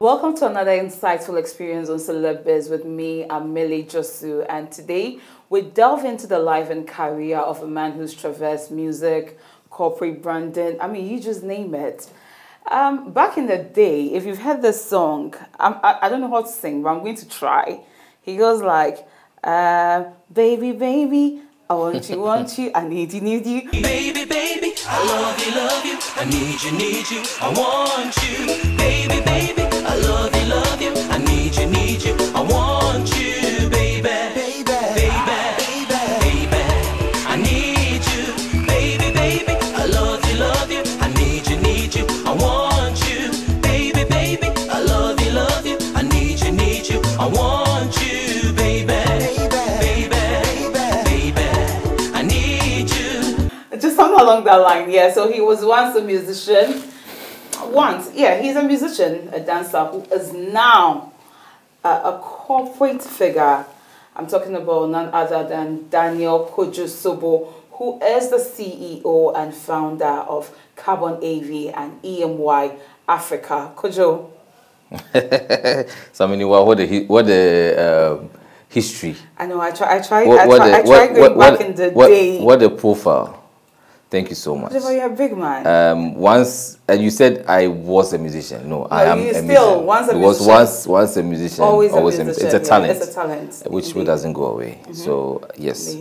Welcome to another insightful experience on Celeb Biz with me, Amili Josu, and today we delve into the life and career of a man who's traversed music, corporate branding, you just name it. Back in the day, if you've heard this song, I don't know how to sing, but I'm going to try. He goes like, baby, baby, I want you, I need you. Baby, baby, I love you, I need you, I want you. Baby, baby, I love you, I need you, I want you. Baby, baby, baby, baby, I need you. Baby, baby, I love you, I need you, I want you. Baby, baby, I love you, I need you, I want you. Baby, just something along that line, yeah. So he was once a musician. He's a musician, a dancer who is now a corporate figure. I'm talking about none other than Daniel Kojo Sobo, who is the CEO and founder of Carbon AV and EMY Africa. Kojo. So what the history? I know. I tried going back in the day. What the profile? Thank you so much. You're a big man. You said I was a musician. No, I am a musician. Once a musician. Always a musician. It's a talent. It's a talent. Which doesn't go away. So yes,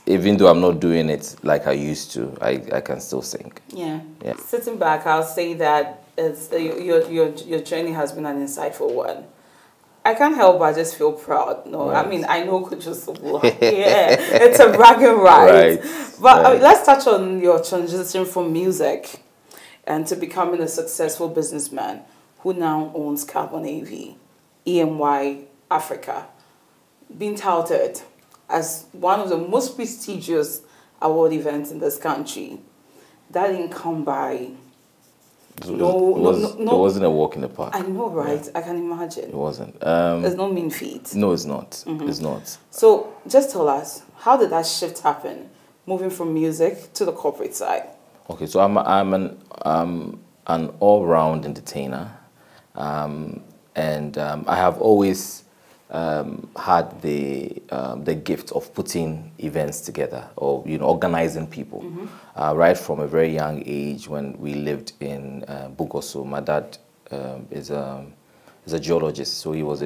even though I'm not doing it like I used to, I can still sing. Yeah. Sitting back, I'll say that your journey has been an insightful one. I can't help but just feel proud. No, right. I know Kojo Sobo. Yeah, it's a bragging right. But let's touch on your transition from music and to becoming a successful businessman who now owns Carbon AV, EMY Africa, being touted as one of the most prestigious award events in this country. That didn't come by. It wasn't a walk in the park. I know, right? Yeah. I can imagine. It wasn't. It's no mean feat. No, it's not. It's not. So, just tell us, how did that shift happen, moving from music to the corporate side? Okay, so I'm an all-round entertainer, and I have always had the gift of putting events together, or organizing people. Right from a very young age, when we lived in Bugoso, my dad is a geologist, so he was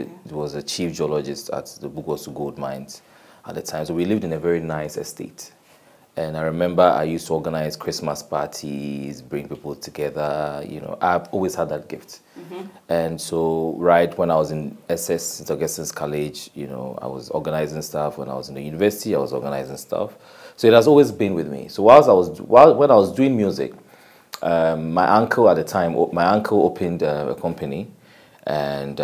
a chief geologist at the Bugoso gold mines at the time. So we lived in a very nice estate, and I remember I used to organize Christmas parties, bring people together. I've always had that gift. And so, right when I was in SS, St. Augustine's College, I was organizing stuff. When I was in the university, I was organizing stuff. So it has always been with me. So when I was doing music, my uncle at the time, opened a company, and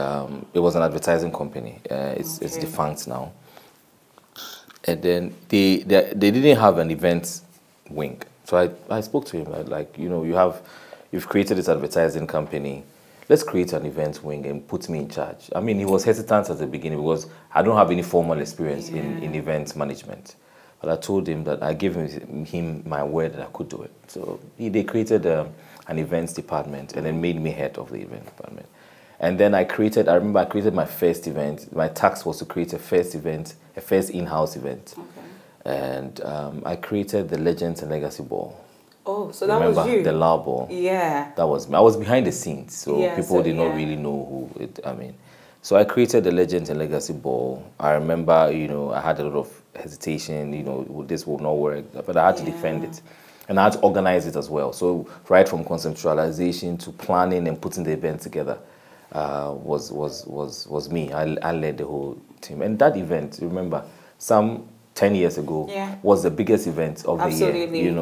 it was an advertising company. It's defunct now. And then they didn't have an event wing. So I spoke to him you've created this advertising company. Let's create an event wing and put me in charge. He was hesitant at the beginning because I don't have any formal experience in event management. But I told him that I gave him my word that I could do it. So they created an events department and then made me head of the event department. And then I remember I created my first event. My task was to create a first in-house event. Okay. And I created the Legends and Legacy Ball. Oh, so that was you? The La Ball. Yeah. That was me. I was behind the scenes, so people did not really know who it. So I created the Legends and Legacy Ball. I remember, I had a lot of hesitation. This will not work, but I had to defend it, and I had to organize it as well. So right from conceptualization to planning and putting the event together, was me. I led the whole team, and that event, remember, 10 years ago was the biggest event of the year,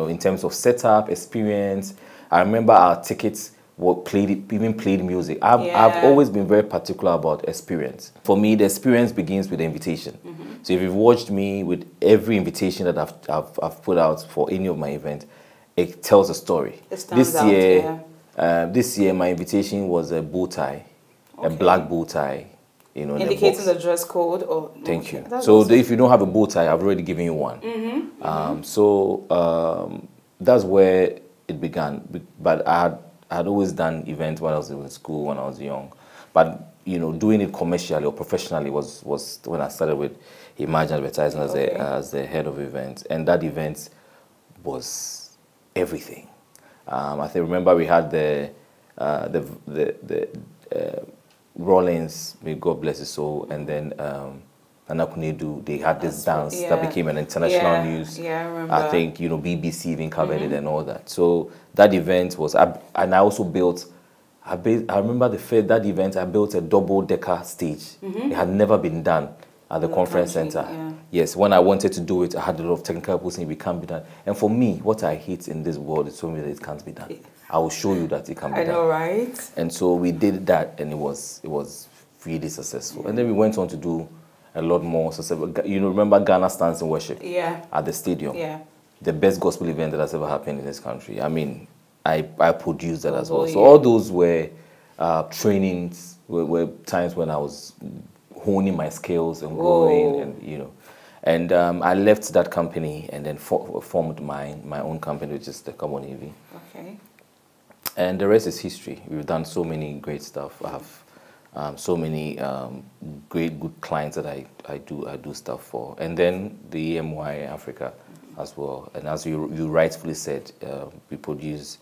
in terms of setup, experience. I remember our tickets even played music. I've always been very particular about experience. For me, the experience begins with the invitation. So if you've watched me with every invitation that I've put out for any of my events, it tells a story. This year my invitation was a bow tie, a black bow tie. Indicating the dress code? Thank you. So if you don't have a bow tie, I've already given you one. That's where it began. But I I had always done events when I was in school, when I was young. But, you know, doing it commercially or professionally was when I started with Imagine Advertising as the head of events. And that event was everything. I think, remember we had the Rollins, may God bless his soul, and then Nana Kunedu, they had this dance that became an international news. Yeah, I remember. I think, you know, BBC even covered it and all that. So that event was, and I also built, I remember that event, I built a double-decker stage. It had never been done at the conference center. Yeah. Yes, when I wanted to do it, I had a lot of technical people saying it can't be done. And for me, what I hate in this world is telling me that it can't be done. I will show you that it can be done. I know, right? And so we did that, and it was really successful. And then we went on to do a lot more successful. You know, remember Ghana Stands in Worship? Yeah. At the stadium. Yeah. The best gospel event that has ever happened in this country. I mean, I produced that as well. So all those were trainings, were times when I was honing my skills and growing, and you know. And I left that company and then formed my own company, which is the Cabo Navy. Okay. And the rest is history. We've done so many great stuff. I have so many good clients that I do stuff for. And then the EMY Africa as well. And as you rightfully said, we produce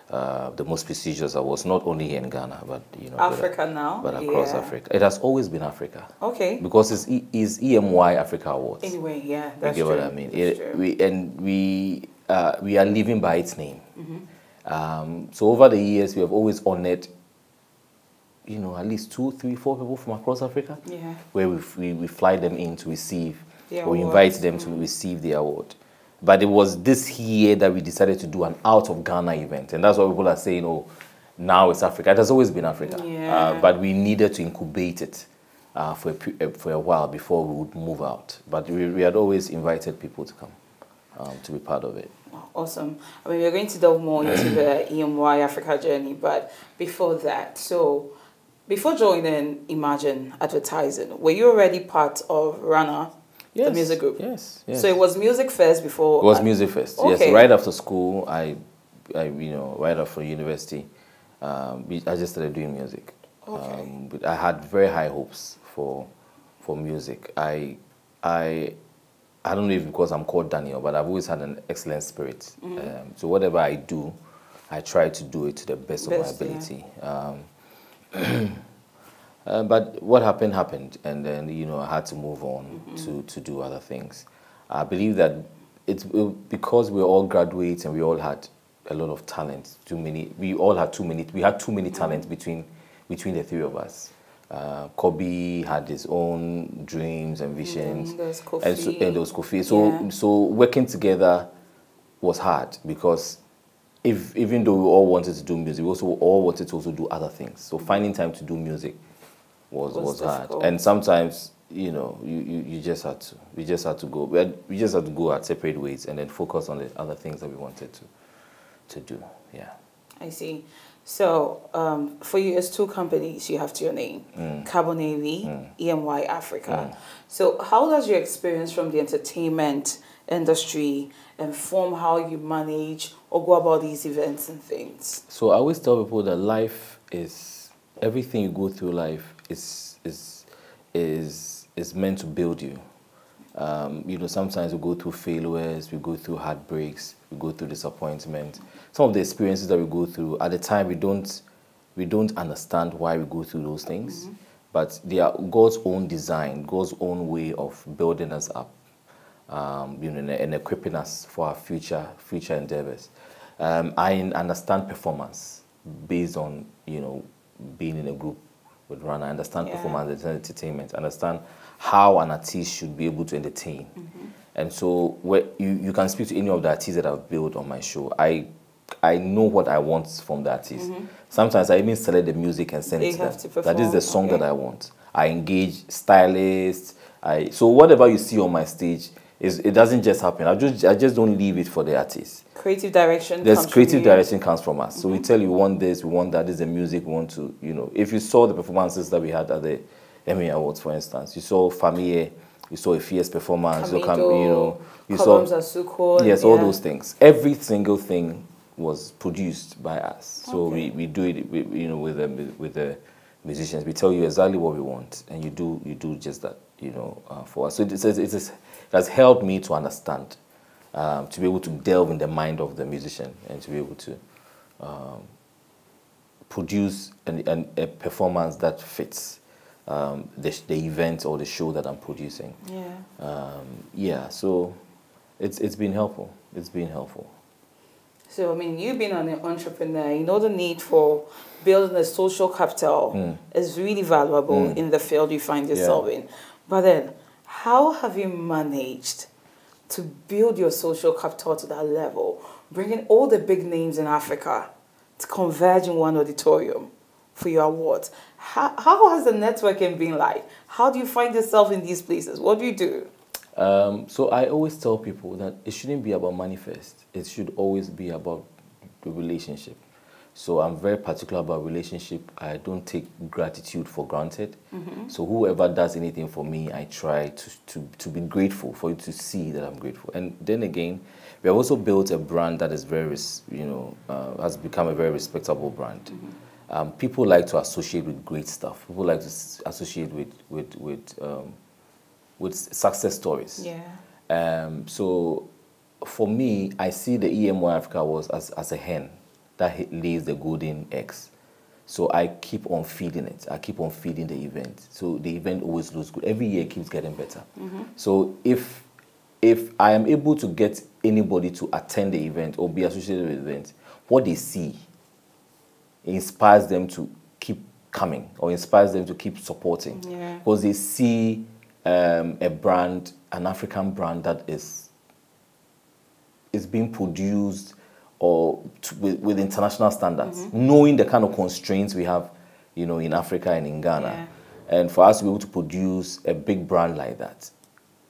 the most prestigious awards, not only here in Ghana, but you know, Africa now, but across Africa. It has always been Africa. Okay. Because it's EMY Africa Awards. Anyway, yeah, that's you get true. what I mean? We are living by its name. So over the years, we have always honored, you know, at least 2, 3, 4 people from across Africa. Yeah. Where we fly them in to receive, The or award. invite them to receive the award. But it was this year that we decided to do an out of Ghana event, and that's why people are saying, "Oh, now it's Africa." It has always been Africa, but we needed to incubate it for a while before we would move out. But we had always invited people to come to be part of it. Awesome. I mean, we're going to delve more into the EMY Africa journey, but before that, so before joining Imagine Advertising, were you already part of Rana? Yes, the music group. Yes. So it was music first before. It was music first. Okay. Yes, right after school, I you know, right after university, I just started doing music. Okay. But I had very high hopes for music. I don't know if because I'm called Daniel, but I've always had an excellent spirit. So whatever I do, I try to do it to the best of my ability. Yeah. But what happened, and then, you know, I had to move on to do other things. I believe that because we're all graduates and we all had a lot of talent. We had too many talents between the three of us. Kobe had his own dreams and visions, There was Kofi. and there was Kofi. So working together was hard, because even though we all wanted to do music, we also all wanted to also do other things. So finding time to do music was hard, and sometimes, you know, we just had to go our separate ways and then focus on the other things that we wanted to do. Yeah. I see. So for you, as 2 companies, you have to your name, Cabo Navy, EMY Africa. So how does your experience from the entertainment industry inform how you manage or go about these events and things? So I always tell people that life is, everything you go through life is meant to build you. You know, sometimes we go through failures, we go through heartbreaks, we go through disappointment. Some of the experiences that we go through, at the time we don't understand why we go through those things, but they are God's own design, God's own way of building us up, you know, and equipping us for our future endeavors. I understand performance based on, you know, being in a group with Rana. I understand performance and entertainment. I understand how an artist should be able to entertain. And so you can speak to any of the artists that I've built on my show. I know what I want from the artist. Sometimes I even select the music and send it to them. That is the song that I want. I engage stylists. So whatever you see on my stage, it doesn't just happen. I just don't leave it for the artist. Creative direction. Creative direction comes from us. So we tell you, we want this, we want that. This is the music we want to, you know. If you saw the performances that we had at the Emmy Awards, for instance, you saw Famille, you saw a fierce performance, Kamido, you know, you saw Asuko, all those things. Every single thing was produced by us. So we do it, you know, with the musicians. We tell you exactly what we want, and you do just that, you know, for us. So it has helped me to understand, to be able to delve in the mind of the musician, and to be able to produce a performance that fits the event or the show that I'm producing. Yeah. So it's been helpful. It's been helpful. So, I mean, you being an entrepreneur, you know the need for building a social capital is really valuable in the field you find yourself in. But then, how have you managed to build your social capital to that level, bringing all the big names in Africa to converge in one auditorium for your awards? How has the networking been like? How do you find yourself in these places? What do you do? So I always tell people that it shouldn't be about money first. It should always be about the relationship. So I'm very particular about relationship. I don't take gratitude for granted. So whoever does anything for me, I try to be grateful, for you to see that I'm grateful. And then again, we have also built a brand that is very, has become a very respectable brand. People like to associate with great stuff. People like to associate with success stories. So for me, I see the EMY Africa Awards as a hen that lays the golden eggs. So I keep on feeding it. I keep on feeding the event. So the event always looks good. Every year it keeps getting better. So if I am able to get anybody to attend the event or be associated with the event, what they see inspires them to keep coming, or inspires them to keep supporting. Because they see a brand, an African brand that is being produced or with international standards, knowing the kind of constraints we have, you know, in Africa and in Ghana. And for us to be able to produce a big brand like that,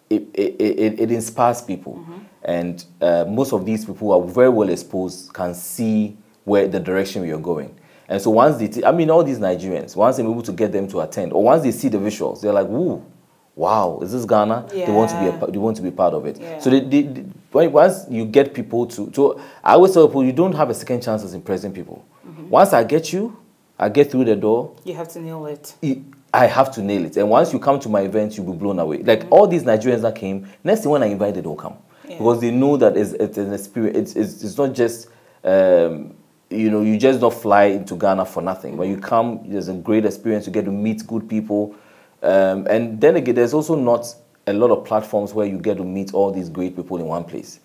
it inspires people. And most of these people who are very well exposed can see where the direction we are going. And so once all these Nigerians, once I'm able to get them to attend, or once they see the visuals, they're like, "Ooh, wow, is this Ghana?" They want to be part of it. So once you get people to I always tell people, you don't have a second chance at impressing people. Once I get through the door, you have to nail it. I have to nail it. And once you come to my event, you'll be blown away. Like all these Nigerians that came, next thing when I invite, they don't come. Because they know that it's an experience. It's not just, you just don't fly into Ghana for nothing. When you come, there's a great experience. You get to meet good people. And then again, there's also not a lot of platforms where you get to meet all these great people in one place.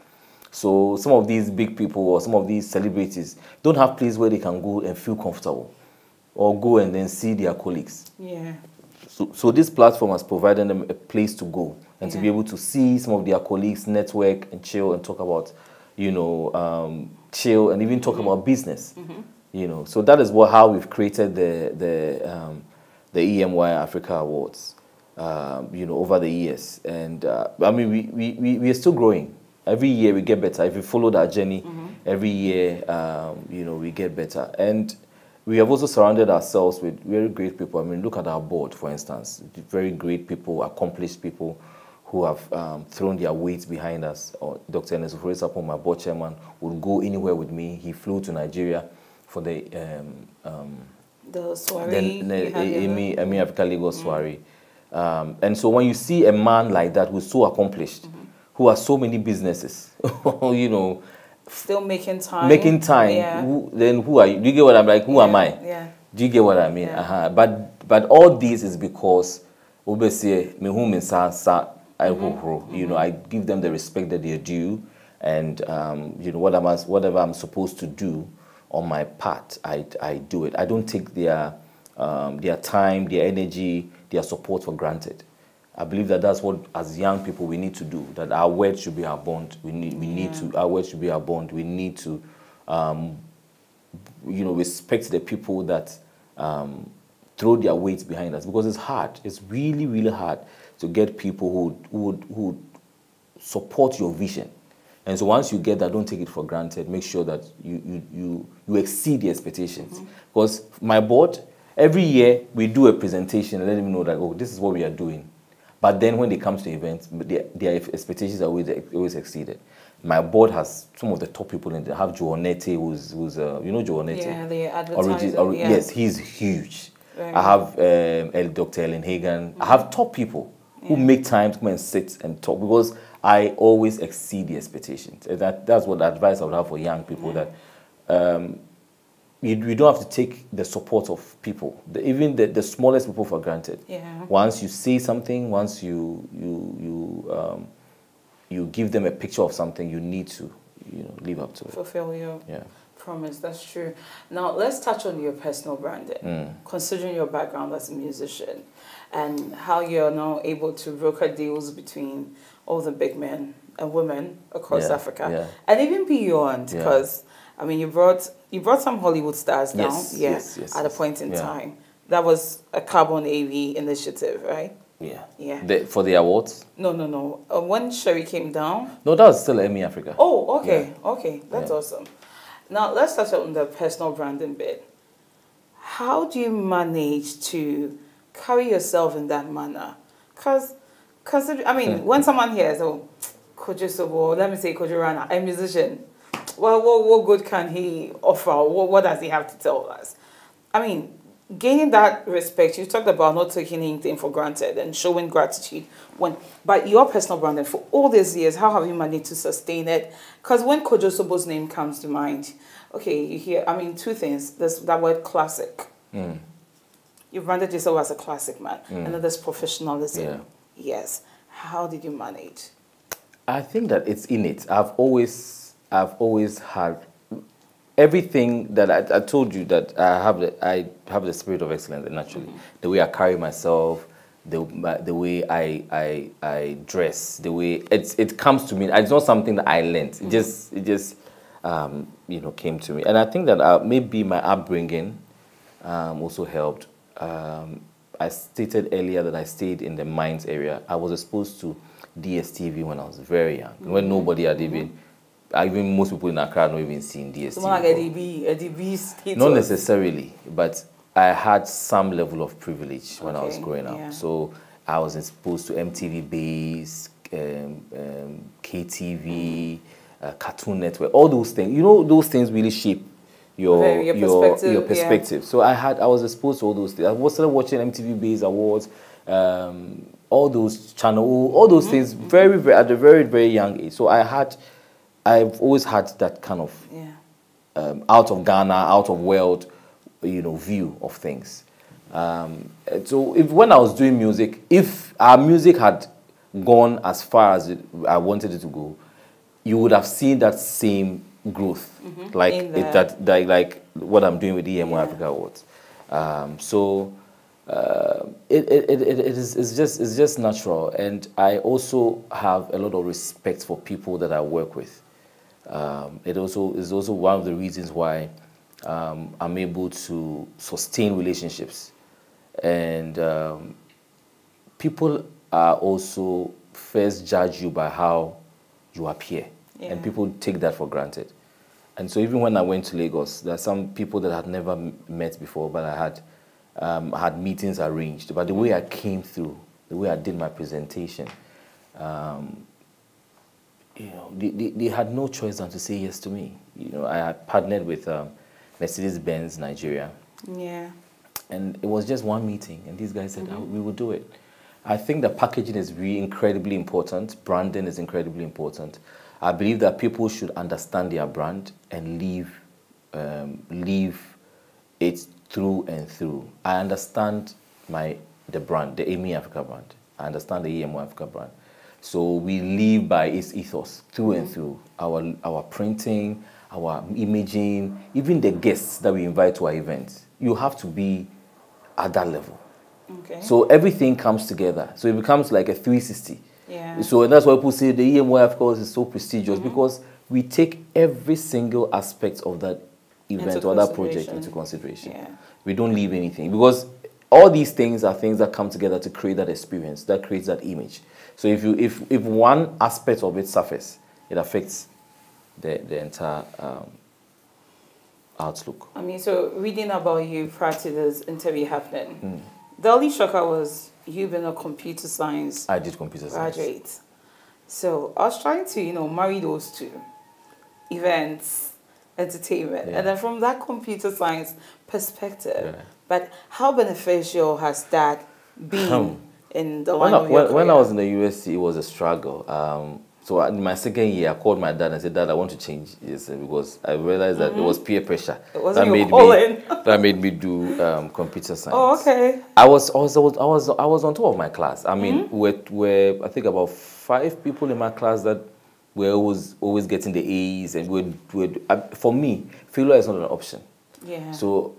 So some of these big people or some of these celebrities don't have places where they can go and feel comfortable, or go and then see their colleagues. So this platform has provided them a place to go and to be able to see some of their colleagues, network and chill and talk about, chill and even talk about business. So that is how we've created the EMY Africa Awards, over the years. And we are still growing. Every year we get better. If you follow that journey, every year, we get better. And we have also surrounded ourselves with very great people. Look at our board, for instance. Very great people, accomplished people who have thrown their weight behind us. Dr. Ernest Ufori-Sarpong, my board chairman, would go anywhere with me. He flew to Nigeria for the soiree, EMY Africa Lagos soiree. And so when you see a man like that who's so accomplished, who has so many businesses, still making time. Then who are you? Do you get what I'm like? Who am I? Do you get what I mean? But all this is because I give them the respect that they're due, and whatever I'm supposed to do on my part, I do it. I don't take their time, their energy, their support for granted. I believe that that's what, as young people, we need to do. That our words should be our bond. Our words should be our bond. We need to, respect the people that throw their weight behind us, because it's hard. It's really, really hard to get people who would support your vision. And so once you get that, don't take it for granted. Make sure that you exceed the expectations. Because my board, every year we do a presentation and let them know that, oh, this is what we are doing. But then when they come to the event, their expectations are always exceeded. My board has some of the top people in there. I have Joanete, who's you know Joanete? Yeah, the advertiser. Yes, he's huge. Very I have Dr. Ellen Hagan. I have top people who make time to come and sit and talk, because I always exceed the expectations. And that's what the advice I would have for young people, that you don't have to take the support of people, even the smallest people, for granted. Yeah. Once you say something, once you give them a picture of something, you need to live up to it. Fulfill your promise. That's true. Now let's touch on your personal branding, considering your background as a musician, and how you're now able to broker deals between all the big men and women across Africa, and even beyond. Because I mean, you brought some Hollywood stars down, yes, at a point in time. That was a Carbon AV initiative, right? Yeah. For the awards? No. When Sherry came down? No, that was still Emmy Africa. Oh, okay. Yeah. Okay, that's awesome. Now, let's touch on the personal branding bit. How do you manage to carry yourself in that manner? Because I mean, when someone hears, oh, Kojo Sobo, let me say Kojo Rana, a musician, well, what good can he offer? What does he have to tell us? I mean, gaining that respect, you talked about not taking anything for granted and showing gratitude. But your personal branding, for all these years, how have you managed to sustain it? Because when Kojo Sobo's name comes to mind, okay, you hear, I mean, two things. There's that word classic. You branded yourself as a classic man. And then there's professionalism. Yeah. Yes. How did you manage? I think that it's innate. I've always had everything that I told you, that I have the spirit of excellence naturally. The way I carry myself, the way I dress, the way it comes to me. It's not something that I learned. It just came to me. And I think that maybe my upbringing also helped. I stated earlier that I stayed in the Mines area. I was exposed to DSTV when I was very young, when nobody had even most people in Accra not even seen DSTV. So like a DB status. Not necessarily, but I had some level of privilege when I was growing up. Yeah. So I was exposed to MTV Base, KTV, Cartoon Network, all those things. You know, those things really shape your perspective. So I was exposed to all those things. I was started watching MTV Base Awards, all those channels, all those things very, very at a very, very young age. So I've always had that kind of out of Ghana, out of world, view of things. So when I was doing music, if our music had gone as far as I wanted it to go, you would have seen that same growth, like what I'm doing with the EMO Africa Awards. It's just natural, and I also have a lot of respect for people that I work with. It also is also one of the reasons why I'm able to sustain relationships, and people are also first judge you by how you appear, and people take that for granted. And so even when I went to Lagos, there are some people that I had never met before, but I had meetings arranged. But the way I came through, the way I did my presentation, they had no choice than to say yes to me. I had partnered with Mercedes-Benz Nigeria. Yeah. And it was just one meeting, and these guys said, we will do it. I think that packaging is really incredibly important. Branding is incredibly important. I believe that people should understand their brand and live it through and through. I understand the brand, the EMI Africa brand. I understand the EMO Africa brand. So we live by its ethos through and through. Our printing, our imaging, even the guests that we invite to our events. You have to be at that level. Okay. So everything comes together. So it becomes like a 360. Yeah. So that's why people say the EMO Africa is so prestigious, because we take every single aspect of that event or that project into consideration. Yeah. We don't leave anything, because all these things are things that come together to create that experience, that creates that image. So if one aspect of it suffers, it affects the entire outlook. I mean, so reading about you prior to this interview happening, the only shocker was you being a computer science I did computer science. graduate. So I was trying to, marry those two, events, entertainment, Yeah. and then from that computer science perspective. Yeah. But how beneficial has that been in the line When I, of your when, when I career? was in the USC, it was a struggle. So in my second year, I called my dad and said, "Dad, I want to change this because I realized that it was peer pressure It wasn't your made calling. me that made me do computer science." Oh, okay. I was on top of my class. I mean, we're I think about 5 people in my class that were always getting the A's, and for me, failure is not an option. Yeah. So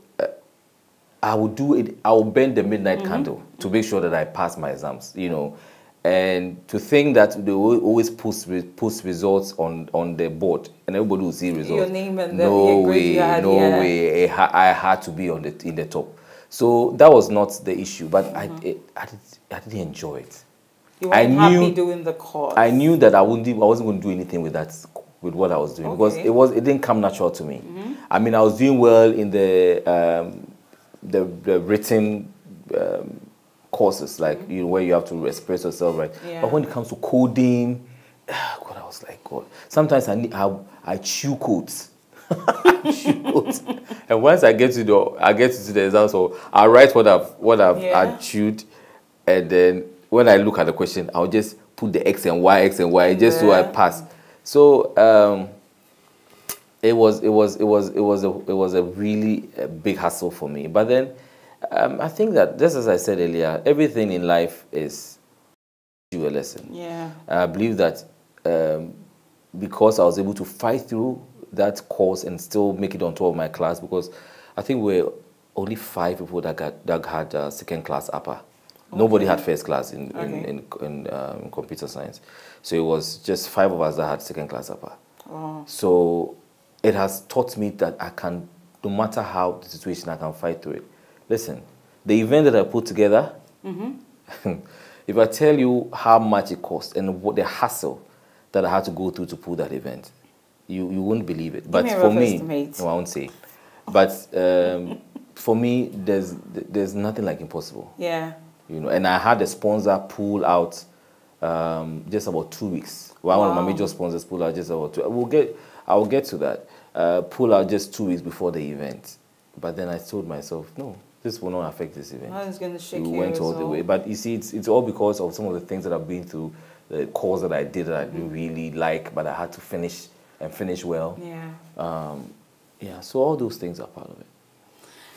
I would do it. I will bend the midnight candle to make sure that I pass my exams. And to think that they will always post results on the board and everybody will see results. Your name and no the grade way, you had, no yeah. way. I had to be in the top. So that was not the issue, but I didn't enjoy it. You weren't happy doing the course. I knew that I wasn't going to do anything with what I was doing because it didn't come natural to me. I mean, I was doing well in the written courses, like where you have to express yourself, right? Yeah. But when it comes to coding, God, I was like, God. Sometimes I chew codes. Chew codes. And once I get to the exam, so I write what I've Yeah. chewed, and then when I look at the question, I'll just put the X and Y just so I pass. So it was a really big hassle for me. But then I think that, just as I said earlier, everything in life is you a lesson. Yeah. I believe that because I was able to fight through that course and still make it on top of my class, because I think we're only 5 people that had second class upper. Nobody had first class in computer science. So it was just 5 of us that had second class upper. Oh. So it has taught me that I can, no matter how the situation, I can fight through it. Listen, the event that I put together, if I tell you how much it cost and what the hassle that I had to go through to pull that event, you wouldn't believe it. But Give me a for rough me, estimate. no, I won't say. But for me, there's nothing like impossible. Yeah. And I had a sponsor pull out just about 2 weeks. One of my major sponsors pulled out just about 2. I will get to that. Pull out just 2 weeks before the event. But then I told myself, no, this will not affect this event. It's going to shake We you went as all the well. way. But you see, it's all because of some of the things that I've been through, the course that I did that I didn't really like, but I had to finish and finish well. Yeah. So all those things are part of it.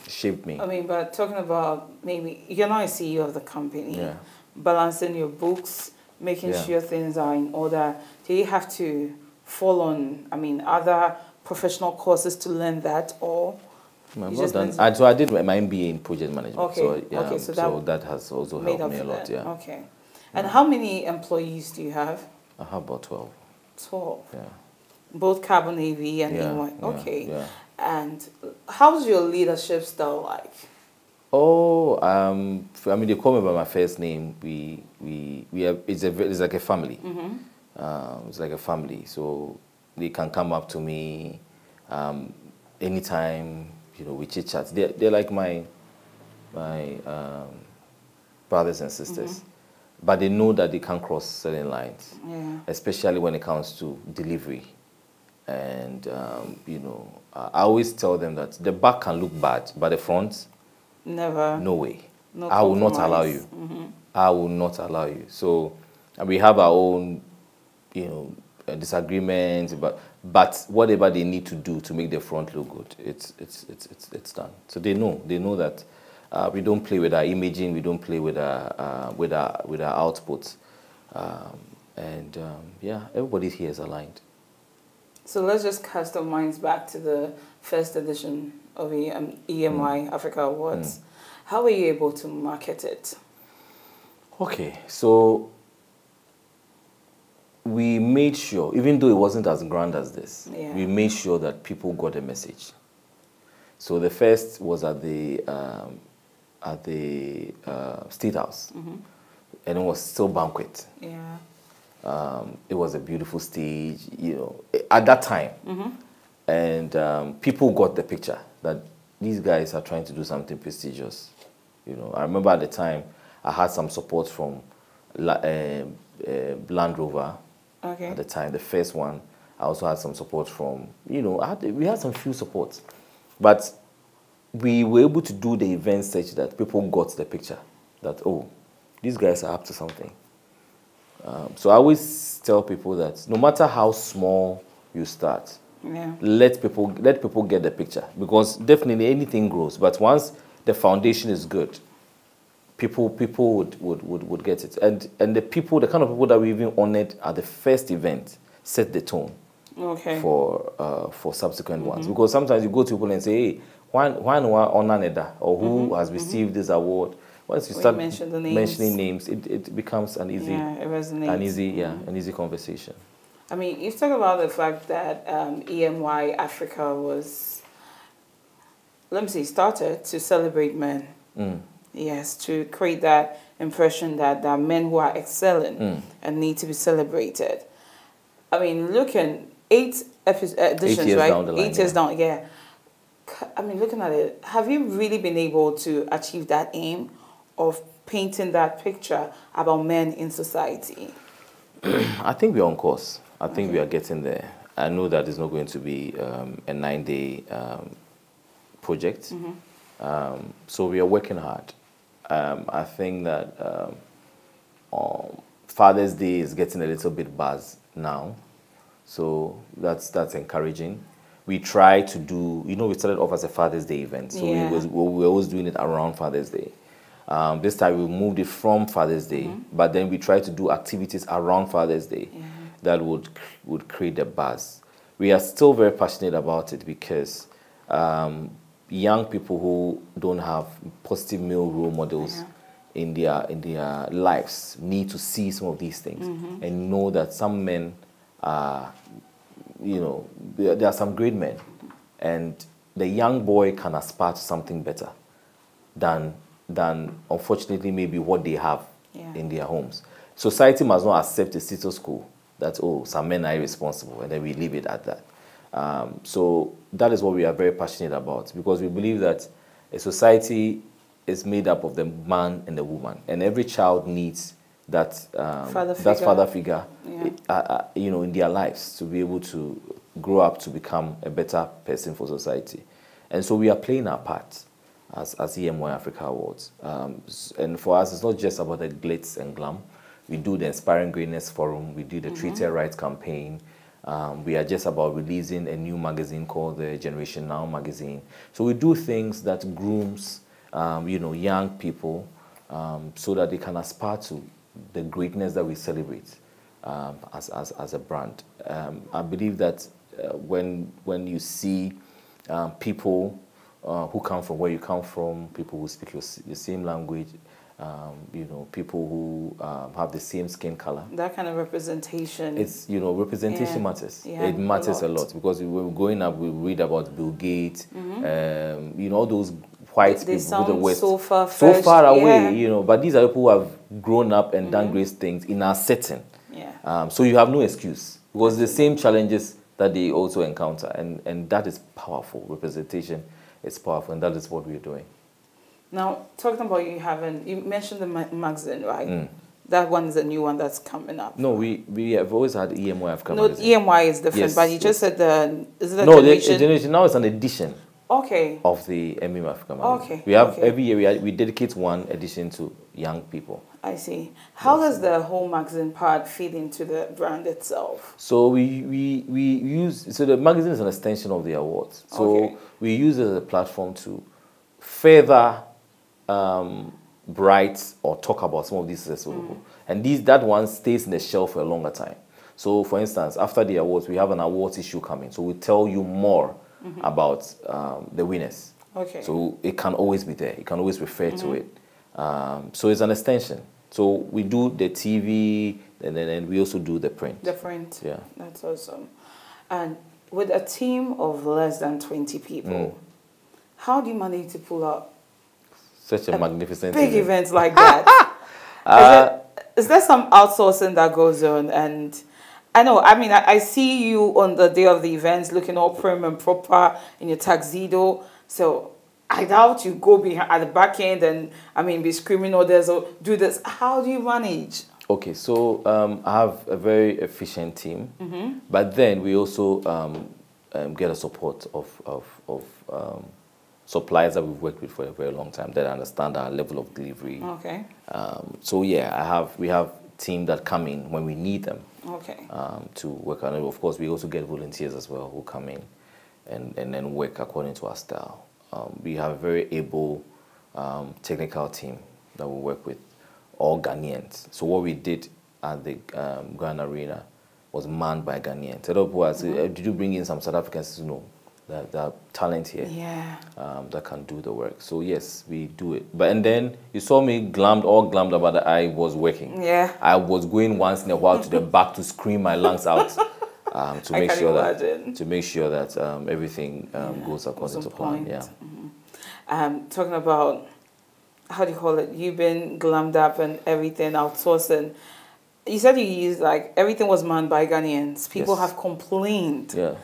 It shaped me. I mean, but talking about maybe, you're not a CEO of the company, Yeah. balancing your books, making Yeah. sure things are in order. Do you have to fall on, other professional courses to learn that, or? I'm You not just done. meant- So I did my MBA in project management. Okay, So, yeah, okay, so that has also Made helped up me a for lot. that. Yeah. Okay. And how many employees do you have? I have about 12. 12. Yeah. Both Carbon AV and Yeah, EY. yeah, Okay. yeah. And how's your leadership style like? Oh, they call me by my first name. We have, it's like a family. It's like a family. So they can come up to me anytime. We chit chat. They're like my brothers and sisters, but they know that they can't cross certain lines, Yeah. especially when it comes to delivery. And I always tell them that the back can look bad, but the front, Never. no way. No I will not allow compromise. you. I will not allow you. So we have our own, disagreements, but whatever they need to do to make the front look good, it's done. So they know that we don't play with our imaging, we don't play with our outputs, everybody here is aligned. So let's just cast our minds back to the first edition of the EMI Africa Awards. How were you able to market it? Okay, so we made sure, even though it wasn't as grand as this, we made sure that people got the message. So the first was at the State House, and it was still banquet. Yeah. It was a beautiful stage, at that time. And people got the picture that these guys are trying to do something prestigious. I remember at the time I had some support from Land Rover, Okay. at the time. The first one, I also had some support from, we had some few supports. But we were able to do the event such that people got the picture that, oh, these guys are up to something. So I always tell people that no matter how small you start, let people get the picture, because definitely anything grows. But once the foundation is good, people would get it. And the kind of people that we even honored at the first event set the tone for subsequent ones. Because sometimes you go to people and say, hey, why honor Neda, or who has received this award? Once you start mentioning names, it becomes an easy, it resonates. An easy conversation. I mean, you talk about the fact that EMY Africa was, started to celebrate men. Yes, to create that impression that there are men who are excelling and need to be celebrated. I mean, looking 8 editions, right? Down the line, 8 years down, yeah. I mean, looking at it, have you really been able to achieve that aim of painting that picture about men in society? I think we're on course. I think we are getting there. I know that it's not going to be a 9-day project. So we are working hard. I think that Father's Day is getting a little bit buzz now. So that's encouraging. We try to do, we started off as a Father's Day event. So we were always doing it around Father's Day. This time we moved it from Father's Day, but then we try to do activities around Father's Day that would create a buzz. We are still very passionate about it because young people who don't have positive male role models in their lives need to see some of these things and know that some men are, there are some great men, and the young boy can aspire to something better than unfortunately maybe what they have in their homes. Society must not accept the status quo that, oh, some men are irresponsible, and then we leave it at that. So that is what we are very passionate about, because we believe that a society is made up of the man and the woman, and every child needs that father figure in their lives to be able to grow up to become a better person for society. And so we are playing our part as EMY Africa Awards. And for us, it's not just about the glitz and glam. We do the Inspiring Greatness Forum. We do the Treated Rights campaign. We are just about releasing a new magazine called the Generation Now magazine. So we do things that grooms, young people so that they can aspire to the greatness that we celebrate as a brand. I believe that when you see people who come from where you come from, people who speak the same language, people who have the same skin color. That kind of representation. It's, representation matters. It matters a lot, because when we're growing up, we read about Bill Gates, all those white people with the West. So far away, but these are people who have grown up and done great things in our setting. So you have no excuse, because the same challenges that they also encounter, and that is powerful. Representation is powerful, and that is what we're doing. Now, talking about you mentioned the magazine, right? That one is a new one that's coming up. No, we have always had EMY Africa. No, EMY is different, but you just said is it a generation? The generation now is an edition. Okay. Of the EMY Africa magazine. Okay. We have every year we dedicate one edition to young people. I see. How does the whole magazine part feed into the brand itself? So we use the magazine is an extension of the awards. So we use it as a platform to further write or talk about some of these successful people. And that one stays in the shelf for a longer time. So for instance, after the awards, we have an awards issue coming. So we tell you more about the winners. Okay. So it can always be there. You can always refer to it. So it's an extension. So we do the TV, and then we also do the print. The print. Yeah. That's awesome. And with a team of less than 20 people, how do you manage to pull up such a magnificent big events like that? Is there some outsourcing that goes on? And I see you on the day of the events looking all prim and proper in your tuxedo. So I doubt you go behind at the back end and be screaming orders or do this. How do you manage? Okay, so I have a very efficient team, but then we also get a support of suppliers that we've worked with for a very long time that understand our level of delivery. Okay. So yeah, we have team that come in when we need them. Okay. To work on it. Of course, we also get volunteers as well who come in and then work according to our style. We have a very able technical team that we work with, all Ghanaians. So what we did at the Grand Arena was manned by Ghanaians. A lot of people ask, did you bring in some South Africans? No, the talent here that can do the work. So yes, we do it. But and then you saw me all glammed about that I was working. Yeah. I was going once in a while to the back to scream my lungs out to make sure that everything goes according to plan. Yeah. Talking about, how do you call it? You've been glammed up and everything, outsourcing. You said you used, like, everything was manned by Ghanaians. People have complained. Yeah.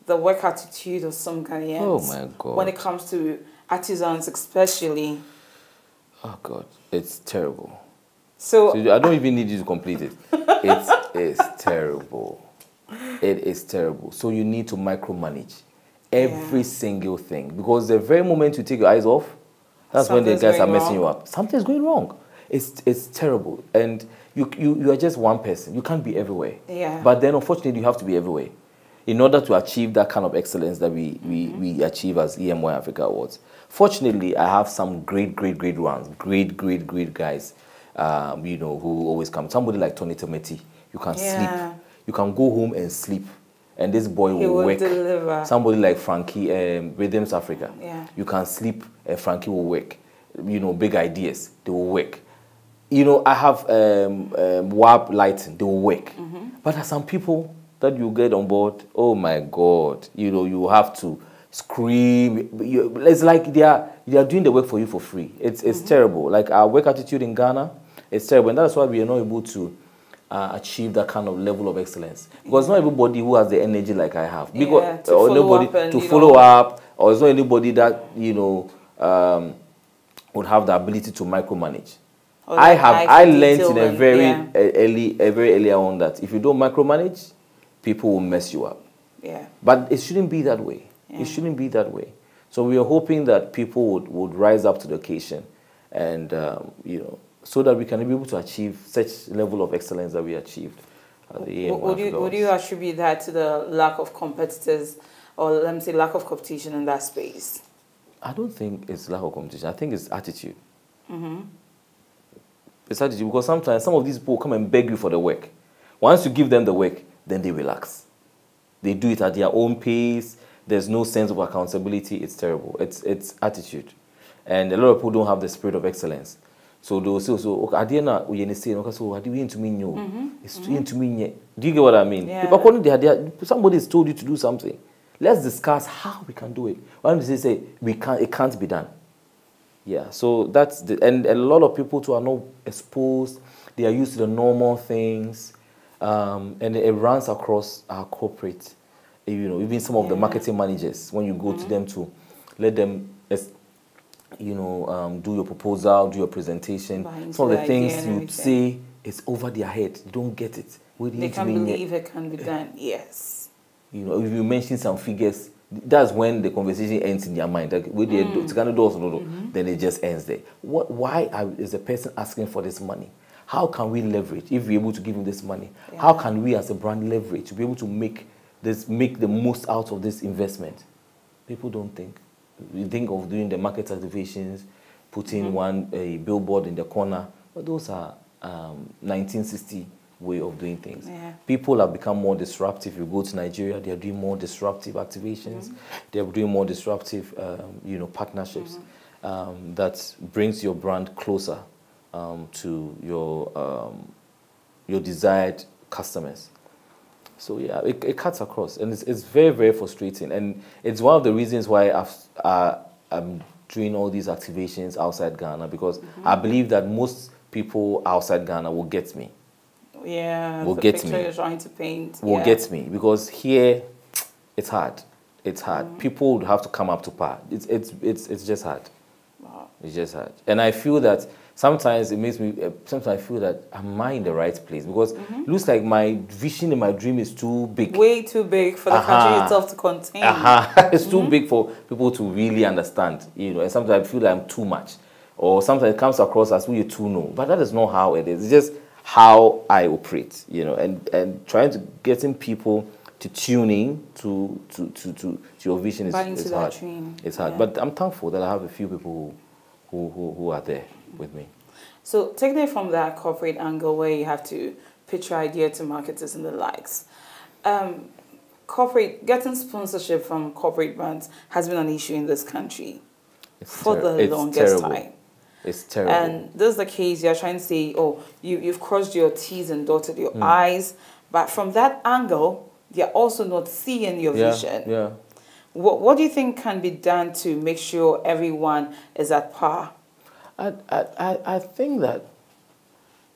The work attitude of some Ghanaians. Oh my God. When it comes to artisans, especially. Oh God, it's terrible. So I don't even need you to complete it. It is terrible. It is terrible. So you need to micromanage every single thing, because the very moment you take your eyes off, that's when the guys are messing you up. Something's going wrong. It's terrible, and you are just one person. You can't be everywhere. Yeah. But then, unfortunately, you have to be everywhere in order to achieve that kind of excellence that we achieve as EMY Africa Awards. Fortunately, I have some great ones, great guys, who always come. Somebody like Tony Tometi, you can sleep. You can go home and sleep, and this boy will work. Deliver. Somebody like Frankie, Rhythms Africa, Yeah. you can sleep, and Frankie will work. Big ideas, they will work. I have WAP lighting, they will work. But there are some people that you get on board, oh my God, you have to scream. It's like they are doing the work for you for free. It's terrible. Like our work attitude in Ghana, it's terrible, and that's why we are not able to achieve that kind of level of excellence. Because not everybody who has the energy like I have, because or nobody to follow up, or it's not anybody that would have the ability to micromanage. I learned in a very early on that if you don't micromanage, people will mess you up. Yeah. But it shouldn't be that way. Yeah. It shouldn't be that way. So we are hoping that people would rise up to the occasion, and so that we can be able to achieve such level of excellence that we achieved at the Would you attribute that to the lack of competitors, or let me say lack of competition in that space? I don't think it's lack of competition. I think it's attitude. It's attitude, because sometimes some of these people come and beg you for the work. Once you give them the work, then they relax. They do it at their own pace. There's no sense of accountability. It's terrible. It's attitude. And a lot of people don't have the spirit of excellence. So they will say, okay, so do you get what I mean? Yeah. If according to somebody has told you to do something, let's discuss how we can do it. Why don't they say it can't be done? Yeah, so that's and a lot of people too are not exposed. They are used to the normal things, and it runs across our corporate. Even some of the marketing managers, when you go to them to let them, do your proposal, do your presentation, some of the things you say, it's over their head. They don't get it. They can't believe it can be done. Yes. If you mention some figures, that's when the conversation ends in their mind. Like with then it just ends there. Why is the person asking for this money? How can we leverage if we're able to give him this money? Yeah. How can we as a brand leverage to be able to make the most out of this investment? People don't think. We think of doing the market activations, putting a billboard in the corner, but those are 1960 way of doing things. Yeah. People have become more disruptive. You go to Nigeria, they are doing more disruptive activations. They are doing more disruptive, partnerships that brings your brand closer to your desired customers. So yeah, it cuts across, and it's very, very frustrating. And it's one of the reasons why I'm doing all these activations outside Ghana, because I believe that most people outside Ghana will get me. Yeah, will the get picture me. you're trying to paint. Will get me, because here it's hard. It's hard. People would have to come up to par. It's just hard. Wow. It's just hard. And I feel that sometimes it makes me, sometimes I feel that, am I in the right place? Because it looks like my vision and my dream is too big. Way too big for the country itself to contain. It's too big for people to really understand, you know, and sometimes I feel like I'm too much. Or sometimes it comes across as we too know. But that is not how it is. It's just how I operate, you know, and trying to getting people to tune in to your vision is hard. It's hard. But I'm thankful that I have a few people who are there with me. So taking it from that corporate angle where you have to pitch your idea to marketers and the likes, getting sponsorship from corporate brands has been an issue in this country for the longest time. It's terrible. And this is the case, you're trying to say, oh, you've crossed your T's and dotted your I's, but from that angle, they're also not seeing your vision. Yeah. What do you think can be done to make sure everyone is at par? I think that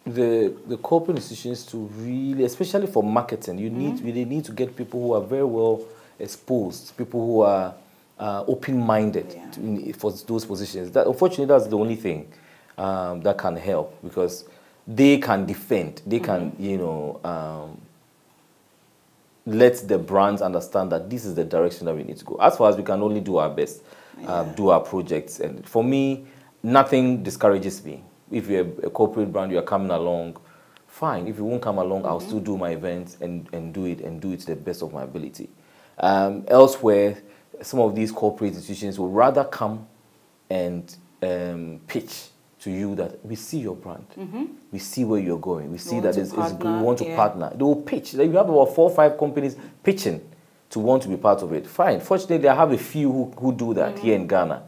the corporate institutions to really, especially for marketing, you really need to get people who are very well exposed, people who are open-minded for those positions. That, unfortunately, that's the only thing that can help, because they can defend, they can, you know, let the brands understand that this is the direction that we need to go. As far as we can only do our best, do our projects. And for me, nothing discourages me. If you're a corporate brand, you're coming along, fine. If you won't come along, I'll still do my events and do it to the best of my ability. Elsewhere, some of these corporate institutions will rather come and pitch to you that we see your brand, we see where you're going, we see that it's good, we want to partner. They will pitch. Like, you have about 4 or 5 companies pitching to want to be part of it. Fine. Fortunately, I have a few who do that here in Ghana.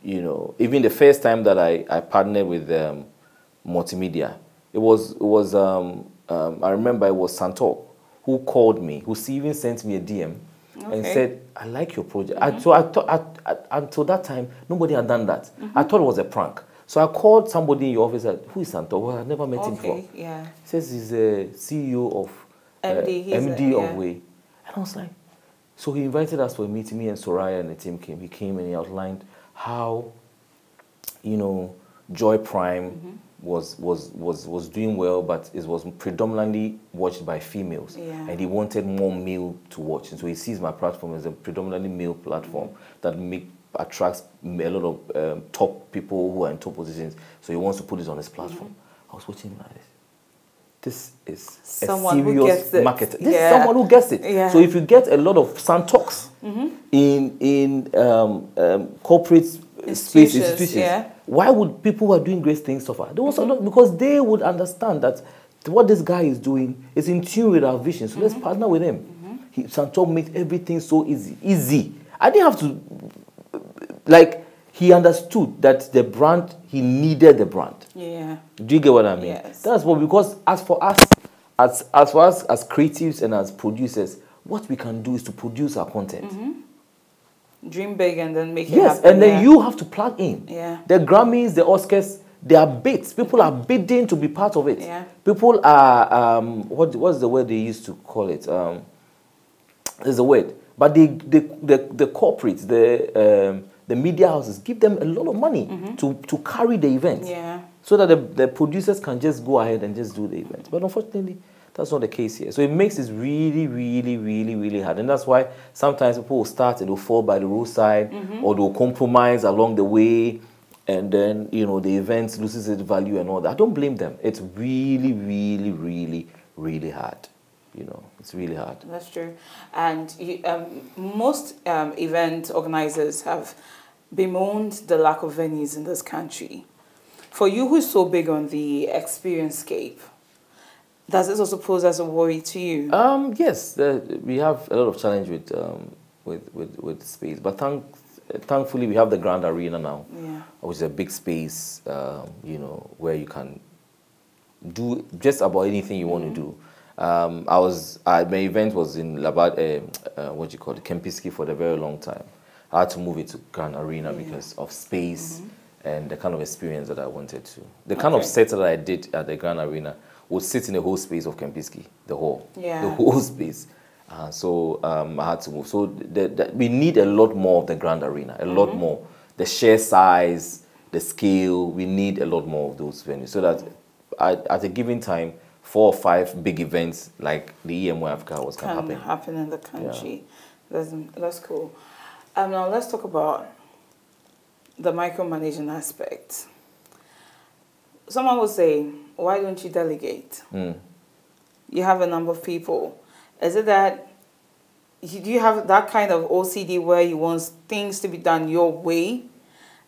You know, even the first time that I partnered with Multimedia, it was I remember it was Santor who called me, who even sent me a DM and said, I like your project. So I thought, until that time, nobody had done that. I thought it was a prank. So I called somebody in your office and said, who is Santor? Well, I've never met him before. Yeah. He says he's a CEO of MD of Way. And I was like, so he invited us for a meeting. Me and Soraya and the team came. He came and he outlined how, you know, Joy Prime was doing well, but it was predominantly watched by females, and he wanted more male to watch. And so he sees my platform as a predominantly male platform that attracts a lot of top people who are in top positions. So he wants to put it on his platform. I was watching him like this. This is someone a serious marketer. This is someone who gets it. So if you get a lot of Santoks in corporate institutions, why would people who are doing great things suffer? They also not, because they would understand that what this guy is doing is in tune with our vision. So let's partner with him. Santok made everything so easy. I didn't have to, like, he understood that the brand, he needed the brand. Yeah. Do you get what I mean? Yes. That's what, because as for us as creatives and as producers, what we can do is to produce our content. Dream big and then make it happen. Yes, and then you have to plug in. The Grammys, the Oscars, they are bids. People are bidding to be part of it. People are, what's the word they used to call it? There's a word. But the corporates, the media houses give them a lot of money to carry the event. So that the producers can just go ahead and just do the event. But unfortunately, that's not the case here. So it makes it really, really, really, really hard. And that's why sometimes people will start and they'll fall by the roadside, or they'll compromise along the way, and then, you know, the event loses its value and all that. I don't blame them. It's really, really, really, really hard. You know, it's really hard. That's true. And most event organizers have bemoaned the lack of venues in this country. For you, who's so big on the experience scape, does this also pose as a worry to you? Yes, we have a lot of challenge with space, but thankfully we have the Grand Arena now, which is a big space, you know, where you can do just about anything you want to do. My event was in Kempinski for a very long time. I had to move it to Grand Arena because of space and the kind of experience that I wanted to. The kind of set that I did at the Grand Arena would sit in the whole space of Kempinski, the whole space. So I had to move. So we need a lot more of the Grand Arena, a lot more. The share size, the scale. We need a lot more of those venues so that at a given time, 4 or 5 big events like the EMO Africa Awards can happen in the country. Yeah. That's cool. Now let's talk about the micromanaging aspect. Someone will say, why don't you delegate? You have a number of people. Is it that, do you have that kind of OCD where you want things to be done your way?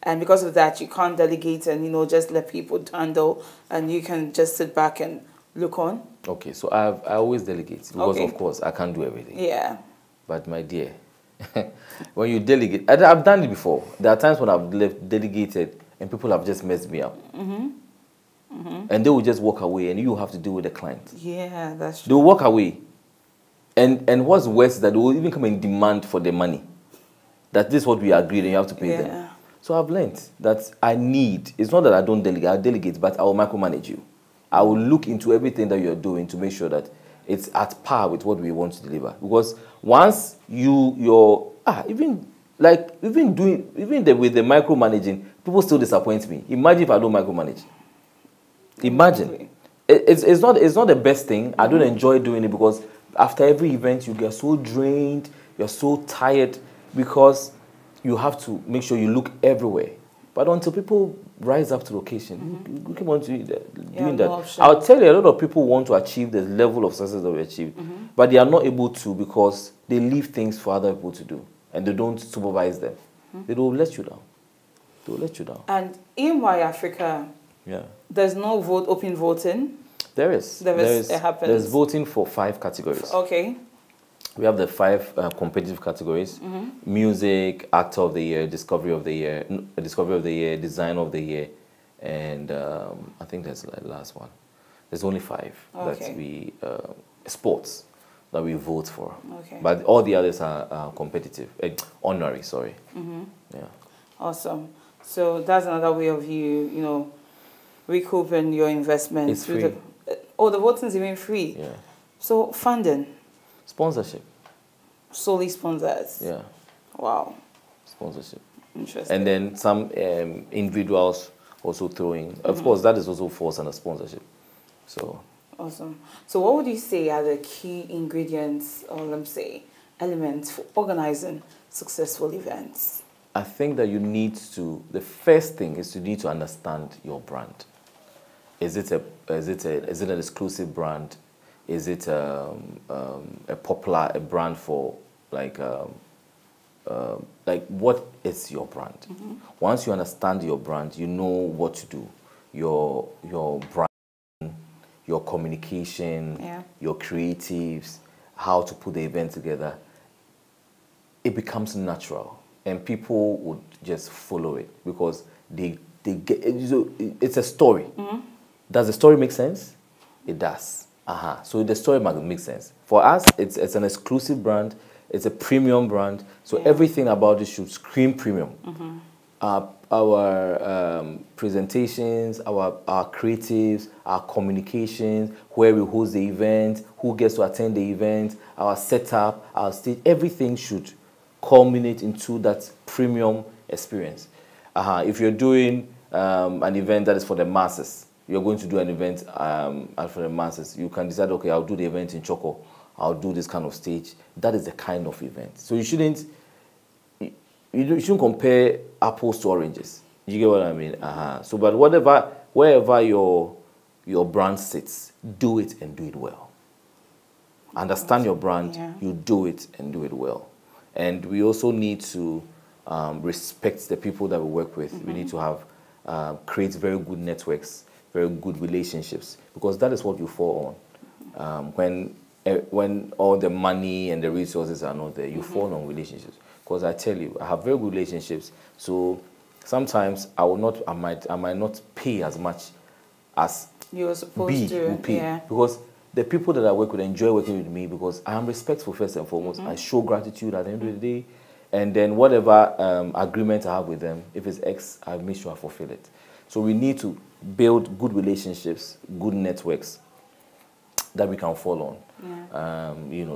And because of that, you can't delegate and, just let people handle and you can just sit back and look on? Okay, so I always delegate because, of course, I can't do everything. Yeah. But my dear, when you delegate, I've done it before. There are times when I've delegated and people have just messed me up. And they will just walk away and you have to deal with the client. Yeah, that's true. They will walk away. And what's worse is that they will even come and demand for the money. That this is what we agreed and you have to pay them. So I've learned that it's not that I don't delegate, I delegate, but I will micromanage you. I will look into everything that you're doing to make sure that it's at par with what we want to deliver. Because once with the micromanaging, people still disappoint me. Imagine if I don't micromanage. Imagine. It's not the best thing. I don't enjoy doing it because after every event you get so drained, you're so tired because you have to make sure you look everywhere. But until people rise up to the occasion, we keep on doing that. I'll tell you, a lot of people want to achieve the level of success that we achieved, but they are not able to because they leave things for other people to do, and they don't supervise them. They will let you down. They will let you down. And EMY Africa, there's no open voting? There is. It happens. There's voting for 5 categories. Okay. We have the 5 competitive categories: music, actor of the year, discovery of the year, design of the year, and I think that's the last one. There's only 5 that we sports that we vote for. Okay. But all the others are competitive, honorary. Sorry. Yeah. Awesome. So that's another way of you, recouping your investment. It's free. The voting is even free. Yeah. So funding. Sponsorship. Solely sponsors. Yeah. Wow. Sponsorship. Interesting. And then some individuals also throwing. Of course, that is also falls under sponsorship. So. Awesome. So what would you say are the key ingredients, or let me say, elements for organizing successful events? I think that the first thing is you need to understand your brand. Is it an exclusive brand? Is it a brand for what is your brand? Once you understand your brand, you know what to do. Your brand, your communication, your creatives, how to put the event together. It becomes natural, and people would just follow it because they get it's a story. Does the story make sense? It does. So the story makes sense. For us, it's an exclusive brand. It's a premium brand. So everything about it should scream premium. Our presentations, our creatives, our communications, where we host the event, who gets to attend the event, our setup, our stage, everything should culminate into that premium experience. If you're doing an event that is for the masses, you're going to do an event for the masses, you can decide, okay, I'll do the event in Choco, I'll do this kind of stage. That is the kind of event. So you shouldn't compare apples to oranges. You get what I mean? So, but wherever your brand sits, do it and do it well. Understand your brand, you do it and do it well. And we also need to respect the people that we work with. We need to have create very good networks, very good relationships, because that is what you fall on. When all the money and the resources are not there, you fall on relationships. Because I tell you, I have very good relationships. So sometimes I might not pay as much as you were supposed to will pay. Because the people that I work with enjoy working with me because I am respectful first and foremost. I show gratitude at the end of the day. And then whatever agreement I have with them, if it's X, I make sure I fulfill it. So we need to build good relationships, good networks that we can fall on.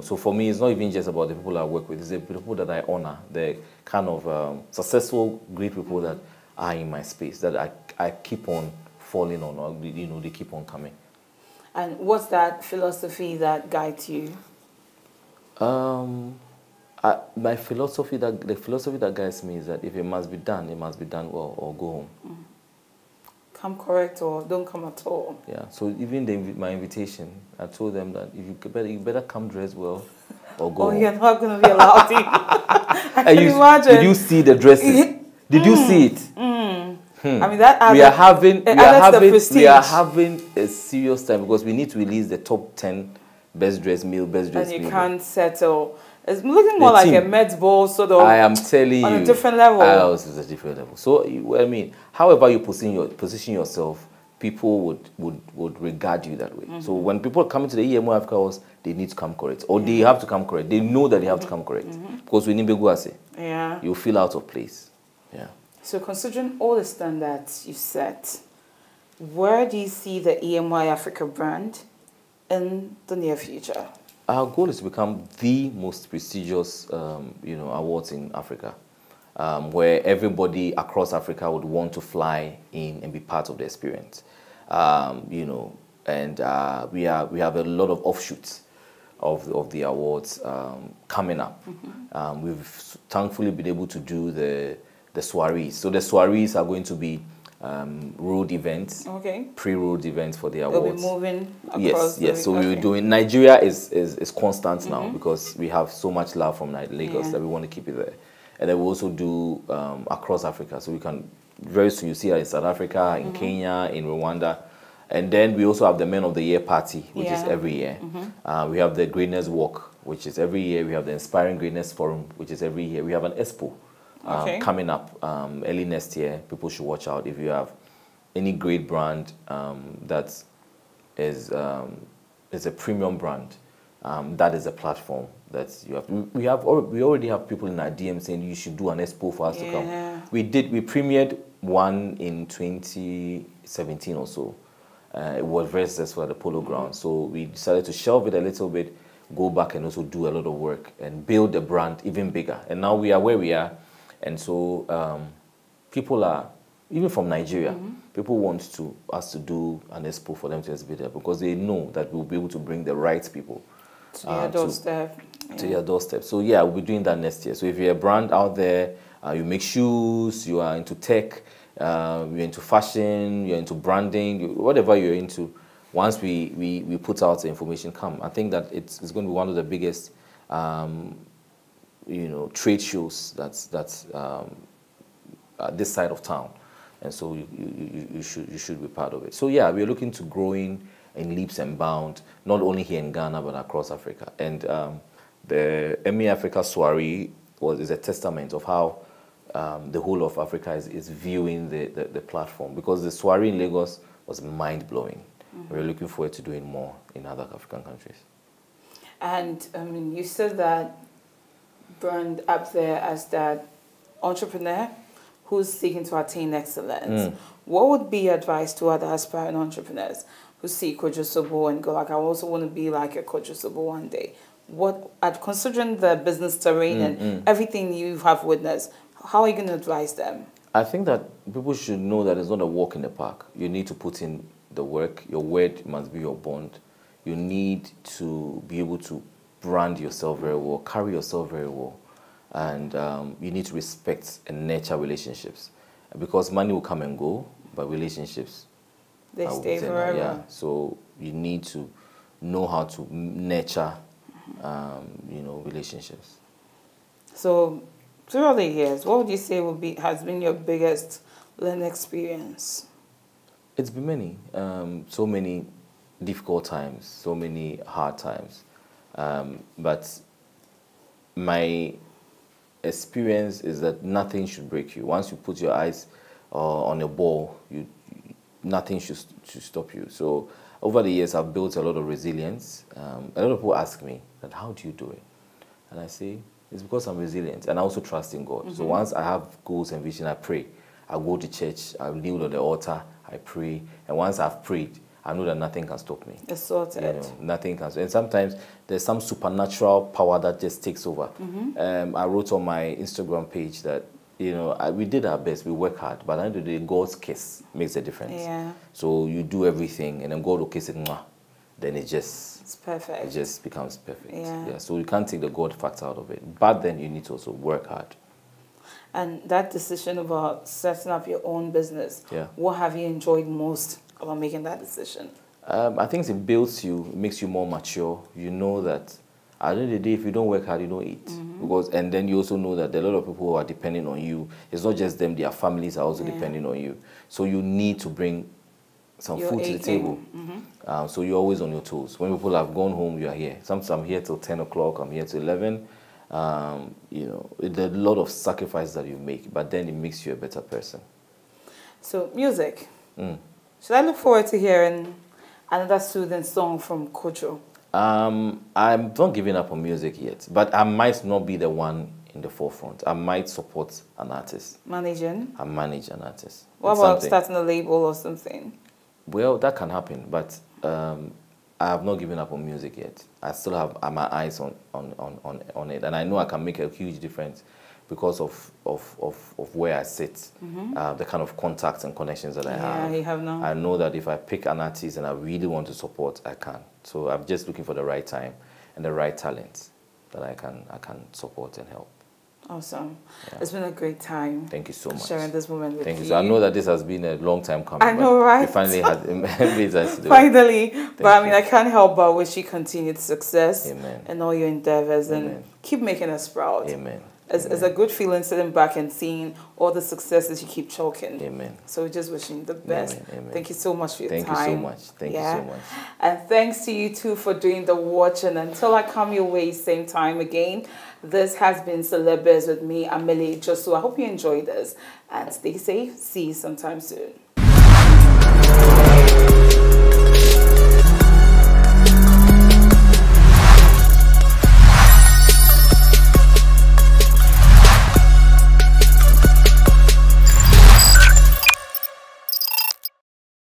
So for me, it's not even just about the people I work with. It's the people that I honor, the kind of successful, great people that are in my space that I keep on falling on, or they keep on coming. And what's that philosophy that guides you? The philosophy that guides me is that if it must be done, it must be done well, or go home. Come correct or don't come at all. Yeah. So even my invitation, I told them that if you better come dressed well, or go home. You're not going to be allowed to. I can imagine. Did you see the dresses? Did you see it? I mean, that we are having a serious time because we need to release the top 10 best dressed meal. And you can't settle. It's looking more like a Met Ball sort of. I am telling you, on a different level. It's a different level. So I mean, however you position yourself, people would regard you that way. So when people come into the EMO Africa House, they need to come correct, or they have to come correct. They know that they have to come correct because we need Beguase. Yeah. You feel out of place. Yeah. So considering all the standards you set, where do you see the EMY Africa brand in the near future? Our goal is to become the most prestigious, awards in Africa, where everybody across Africa would want to fly in and be part of the experience. And we have a lot of offshoots of the awards coming up. We've thankfully been able to do the soirees. So the soirees are going to be road events, pre-road events for the awards. They'll be moving across. Yes. So we're doing. Nigeria is constant now because we have so much love from Lagos that we want to keep it there, and then we also do across Africa. So we can very soon you see that in South Africa, in Kenya, in Rwanda, and then we also have the Men of the Year party, which is every year. We have the Greatness Walk, which is every year. We have the Inspiring Greatness Forum, which is every year. We have an Expo. Coming up early next year. People should watch out. If you have any great brand that is a premium brand, that is a platform that you have. We already have people in our DM saying you should do an expo for us to come. We premiered one in 2017 or so. It was very successful at the Polo Ground, so we decided to shelve it a little bit, go back and also do a lot of work and build the brand even bigger. And now we are where we are. And so people are, even from Nigeria, people want us to do an expo for them to exhibit there because they know that we'll be able to bring the right people to your doorstep. To your doorstep. So yeah, we'll be doing that next year. So if you're a brand out there, you make shoes, you are into tech, you're into fashion, you're into branding, whatever you're into, once we put out the information, come. I think that it's going to be one of the biggest trade shows that's this side of town, and so you should be part of it. So yeah, we're looking to growing in leaps and bounds, not only here in Ghana but across Africa. And the EMI Africa Soiree is a testament of how the whole of Africa is viewing the platform, because the soiree in Lagos was mind blowing. We're looking forward to doing more in other African countries. And I mean, you said that brand up there as that entrepreneur who's seeking to attain excellence. What would be your advice to other aspiring entrepreneurs who see Kojo Sobo and go like, I also want to be like a Kojo Sobo one day? Considering the business terrain and everything you have witnessed, how are you going to advise them? I think that people should know that it's not a walk in the park. You need to put in the work. Your word must be your bond. You need to be able to brand yourself very well, carry yourself very well, and you need to respect and nurture relationships, because money will come and go, but relationships, they stay forever. Yeah, so you need to know how to nurture, relationships. So, throughout the years, what would you say has been your biggest learning experience? It's been many, so many difficult times, so many hard times. But my experience is that nothing should break you. Once you put your eyes on a ball, nothing should stop you. So over the years, I've built a lot of resilience. A lot of people ask me, that, how do you do it? And I say, it's because I'm resilient, and I also trust in God. So once I have goals and vision, I pray. I go to church, I kneel on the altar, I pray. And once I've prayed, I know that nothing can stop me. It's sorted. Nothing can. And sometimes there's some supernatural power that just takes over. I wrote on my Instagram page that you know, we did our best. We work hard, but at the end of the day, God's kiss makes a difference. Yeah. So you do everything, and then God will kiss it, mwah, then It's it perfect. just becomes perfect. Yeah. So you can't take the God factor out of it, but then you need to also work hard. And that decision about setting up your own business, Yeah. what have you enjoyed most about making that decision? I think it builds you, it makes you more mature. You know that at the end of the day, if you don't work hard, you don't eat. And then you also know that there are a lot of people who are depending on you. It's not just them; their families are also depending on you. So you need to bring some Your food to the A table. game. So you're always on your toes. When people have gone home, you are here. Sometimes I'm here till 10 o'clock. I'm here till 11. You know, there's a lot of sacrifice that you make, but then it makes you a better person. So, music. Should I look forward to hearing another soothing song from Kojo? I'm not giving up on music yet, but I might not be the one in the forefront. I might support an artist. Managing? I manage an artist. What It's about something. starting a label or something? Well, that can happen, but I have not given up on music yet. I still have my eyes on it, and I know I can make a huge difference because of where I sit, the kind of contacts and connections that I have. Yeah, you have now. I know that if I pick an artist and I really want to support, I can. So I'm just looking for the right time and the right talent that I can support and help. Awesome. It's been a great time. Thank you so much. Sharing this moment with Thank you. you. So I know that this has been a long time coming. I know, but right? We finally had made us to do it. Finally. But I mean, you. I can't help but wish you continued success Amen. in all your endeavors and Amen. keep making us proud. Amen. It's a good feeling sitting back and seeing all the successes you keep choking. Amen. So we're just wishing you the best. Amen. Thank you so much for your Thank time. you so much. Thank you so much. And thanks to you too for doing the watching. Until I come your way same time again, this has been Celebes with me, Amelie Josu. I hope you enjoyed this and stay safe. See you sometime soon.